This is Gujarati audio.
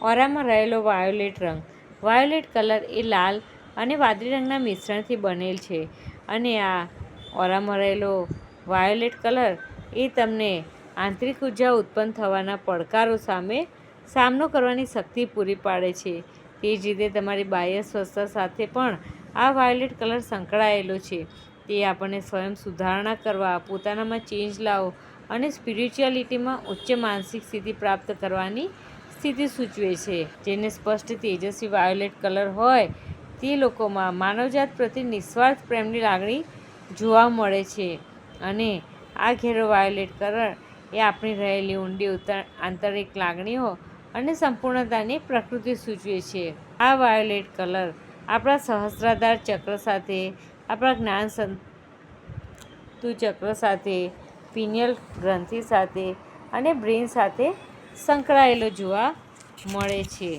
ઓરામાં રહેલો વાયોલેટ રંગ. વાયોલેટ કલર એ લાલ અને વાદળી રંગના મિશ્રણથી બનેલ છે અને આ ઓરામાં રહેલો વાયોલેટ કલર એ તમને આંતરિક ઉર્જા ઉત્પન્ન થવાના પડકારો સામે સામનો કરવાની શક્તિ પૂરી પાડે છે. તે જ રીતે તમારી બાહ્ય સ્વસ્થતા સાથે પણ આ વાયોલેટ કલર સંકળાયેલો છે. તે આપણને સ્વયં સુધારણા કરવા, પોતાનામાં ચેન્જ લાવો અને સ્પિરિચ્યુઆલિટીમાં ઉચ્ચ માનસિક સ્થિતિ પ્રાપ્ત કરવાની સ્થિતિ સૂચવે છે. જેને સ્પષ્ટ તેજસ્વી વાયોલેટ કલર હોય તે લોકોમાં માનવજાત પ્રત્યે નિસ્વાર્થ પ્રેમની લાગણી જોવા મળે છે અને આ ઘેરો વાયોલેટ કલર એ આપણી રહેલી ઊંડી આંતરિક લાગણીઓ અને સંપૂર્ણતાની પ્રકૃતિ સૂચવે છે. આ વાયોલેટ કલર આપણા સહસ્ત્રાધાર ચક્ર સાથે, આપણા જ્ઞાન સંતુ ચક્ર સાથે, પિનિયલ ગ્રંથિ સાથે અને બ્રેઇન સાથે સંકળાયેલો જોવા મળે છે.